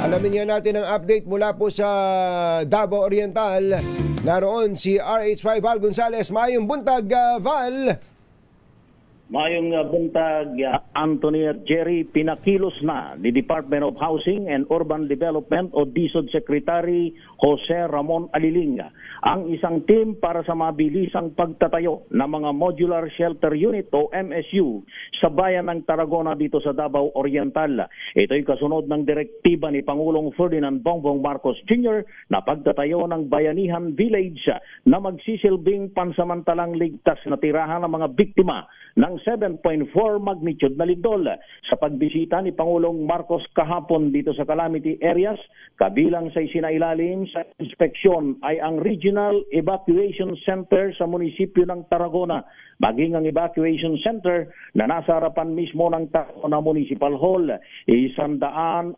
Alamin nga natin ang update mula po sa Davao Oriental. Naroon si RH5 Val Gonzales. Mayong buntag, Val. Mayong buntag, Anthony at Jerry. Pinakilos na ni Department of Housing and Urban Development o DSUD Secretary Jose Ramon Aliling ang isang team para sa mabilisang pagtatayo ng mga Modular Shelter Unit o MSU sa bayan ng Tarragona dito sa Davao Oriental. Ito'y kasunod ng direktiba ni Pangulong Ferdinand Bongbong Marcos Jr. na pagtatayo ng Bayanihan Village na magsisilbing pansamantalang ligtas na tirahan ng mga biktima ng 7.4 magnitude na lindol. Sa pagbisita ni Pangulong Marcos kahapon dito sa calamity areas, kabilang sa isinailalim sa inspeksyon ay ang Regional Evacuation Center sa munisipyo ng Tarragona, maging ang evacuation center na nasa harapan mismo ng Tarragona Municipal Hall. 150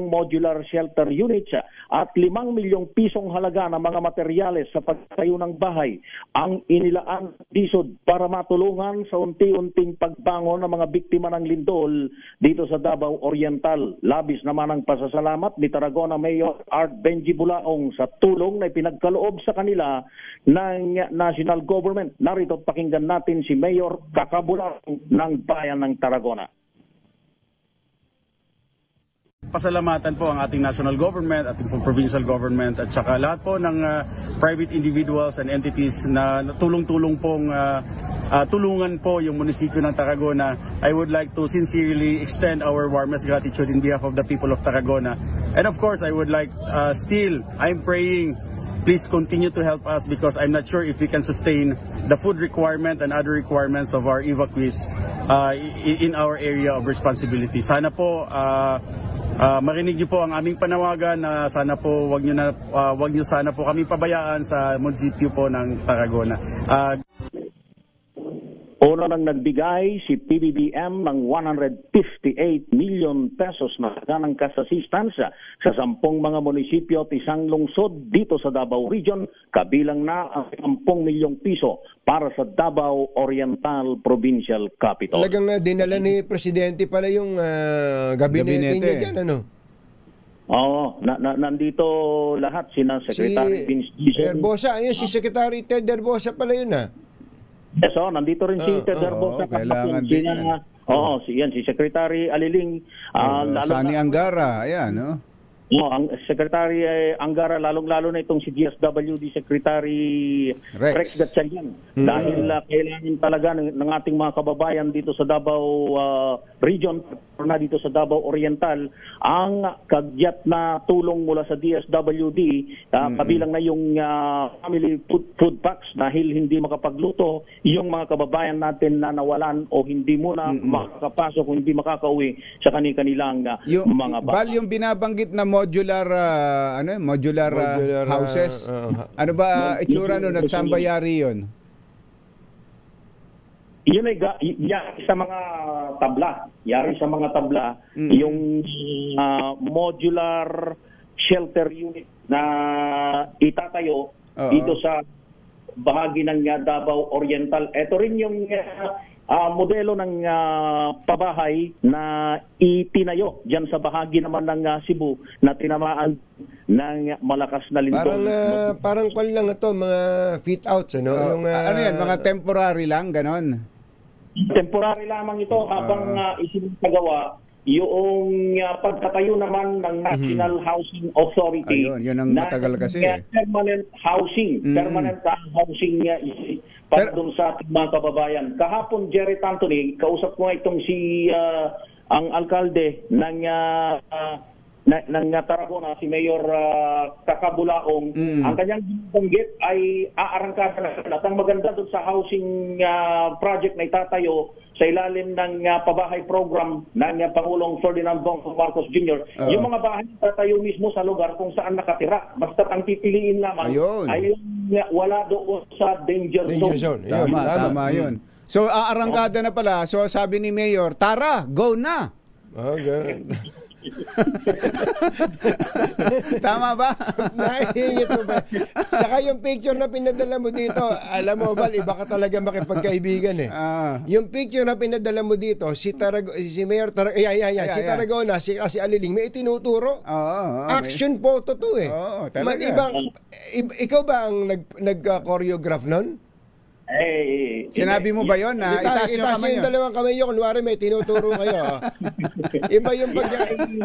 modular shelter units at 5 milyong pisong halaga ng mga materyales sa pagtayo ng bahay ang inilaan DSUD para matulungan sa unti-unting pagbangon ng mga biktima ng lindol dito sa Davao Oriental. Labis naman ang pasasalamat ni Tarragona Mayor Art Benji Bulaong sa tulong na ipinagkaloob sa kanila ng national government. Narito pakinggan natin si Mayor Kakabulaong ng bayan ng Tarragona. Pasalamatan po ang ating national government, ating provincial government at saka lahat po ng private individuals and entities na tulong-tulong pong tulungan po yung munisipyo ng Tarragona. I would like to sincerely extend our warmest gratitude in behalf of the people of Tarragona. And of course, I would like I'm praying, please continue to help us because I'm not sure if we can sustain the food requirement and other requirements of our evacuees in our area of responsibility. Sana po marinig niyo po ang aming panawagan na sana po wag niyo sana po kami pabayaan sa munisipyo po ng Tarragona. Una nang nagbigay si PBBM ng 158 million pesos na ganang cash assistance sa 10 mga munisipyo at isang lungsod dito sa Davao Region, kabilang na ang 10 milyong piso para sa Davao Oriental Provincial Capital. Talagang dinala ni Presidente pala yung gabinete niya dyan, ano? Oo, nandito lahat, sina Secretary Vince Herbosa, ayun, si Secretary Ted Herbosa pala yun, ha? Yes, nanandito rin si Ted Herbosa. Kailangan din yan. Si Secretary Aliling. Sani Angara, ayan, no? Ang Secretary Angara, lalong-lalo na itong si DSWD Secretary Rex Gatchalian. Dahil kailangan talaga ng ating mga kababayan dito sa Davao Region, na dito sa Davao Oriental, ang kagyat na tulong mula sa DSWD, kabilang na yung family food packs dahil hindi makapagluto yung mga kababayan natin na nawalan o hindi muna makakapasok o hindi makakauwi sa kanilang mga bahay. Val, yung binabanggit na modular houses. Ano ba itsura nun? Saan ba yari yun? Yun ay yari sa mga tabla. Yung modular shelter unit na itatayo dito sa bahagi ng Davao Oriental. Ito rin yung modelo ng pabahay na itinayo dyan sa bahagi naman ng Cebu na tinamaan ng malakas na lindol. Parang kwan lang ito, mga fit outs, ano? Ano yan, mga temporary lang, ganon? Temporary lamang ito habang isinagawa yung pagtatayo naman ng National Housing Authority. Ayun, yun ang matagal kasi. Permanent housing. Permanent housing para doon sa ating mga kababayan. Kahapon, Jerry Anthony, kausap ko nga itong ang alkalde ng Tarragona, si Mayor Kakabulaong. Ang kanyang banggit ay aarangkada na. At ang maganda doon sa housing project na itatayo sa ilalim ng pabahay program ng Pangulong Ferdinand Bongbong Marcos Jr. Yung mga bahay tatayo mismo sa lugar kung saan nakatira. Basta ang pipiliin lamang ay wala doon sa danger zone. Tama yun. So aarangkada na pala. So sabi ni Mayor, tara, go na! Okay. Tama ba? Nahihingit mo ba? Saka yung picture na pinadala mo dito, alam mo ba, iba ka talaga makipagkaibigan eh. Yung picture na pinadala mo dito, si Mayor si Tarragona, si Aliling, may itinuturo. Action photo to eh. Talaga. Ikaw ba ang nag-choreograph nun? Sinabi mo ba yon na itaas yung kamay yung dalawang kamay nyo, kunwari may tinuturo kayo.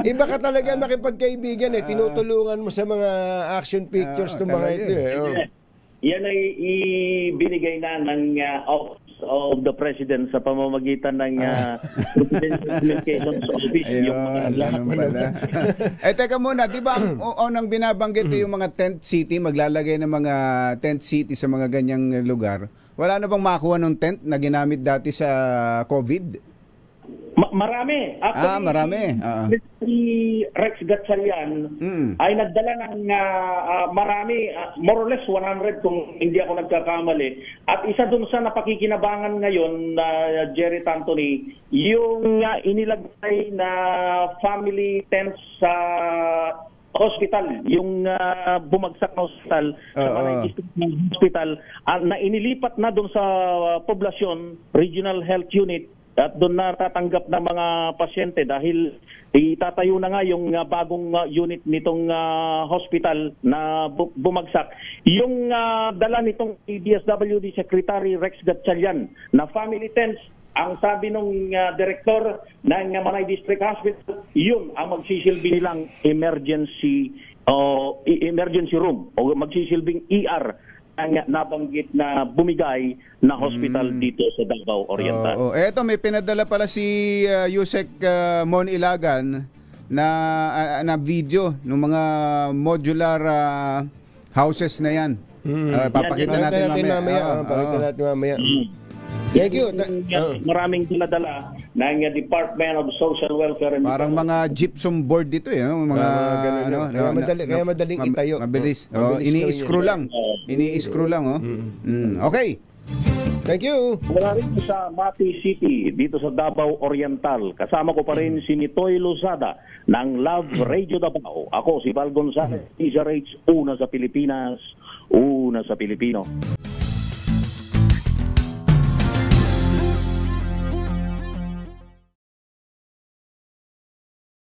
Iba ka talaga makipagkaibigan eh. Tinutulungan mo sa mga action pictures ng mga ito eh. Yan ay ibinigay na ng Office of the President sa pamamagitan ng Presidential Communications Office. Teka muna, di ba ang binabanggit yung mga tent city, maglalagay ng mga tent city sa mga ganyang lugar? Wala na bang makakuha ng tent na ginamit dati sa COVID? Marami. Marami. Si Rex Gatchalian ay nagdala ng marami, more or less 100 kung hindi ako nagkakamali. At isa dun sa napakikinabangan ngayon na Jerry Anthony, yung inilagay na family tents sa hospital, yung bumagsak na hospital sa Panay District Hospital, na inilipat na doon sa poblasyon, Regional Health Unit, at doon na tatanggap ng mga pasyente dahil itatayo na nga yung bagong unit nitong hospital na bumagsak. Yung dala nitong DSWD Secretary Rex Gatchalian na family tents, ang sabi ng director ng Manay District Hospital, yun ang magsisilbi nilang emergency room o magsisilbing ER ang nabanggit na bumigay na hospital dito sa Davao Oriental. Eto, may pinadala pala si Yusek Mon Ilagan na video ng mga modular houses na yan. Papakita natin mamaya. Papakita natin mamaya. Thank you. Maraming dinadala ng Department of Social Welfare and parang mga gypsum board dito eh, no? Mga kaya madaling itayo. Mabilis. Ini-screw lang. Ini-screw lang, Okay. Thank you. Mula rin sa Mati City, dito sa Davao Oriental. Kasama ko pa rin si Nitoy Lozada ng Love Radio Davao. Ako si Val Gonzalez, DZRH, una sa Pilipinas, una sa Pilipino.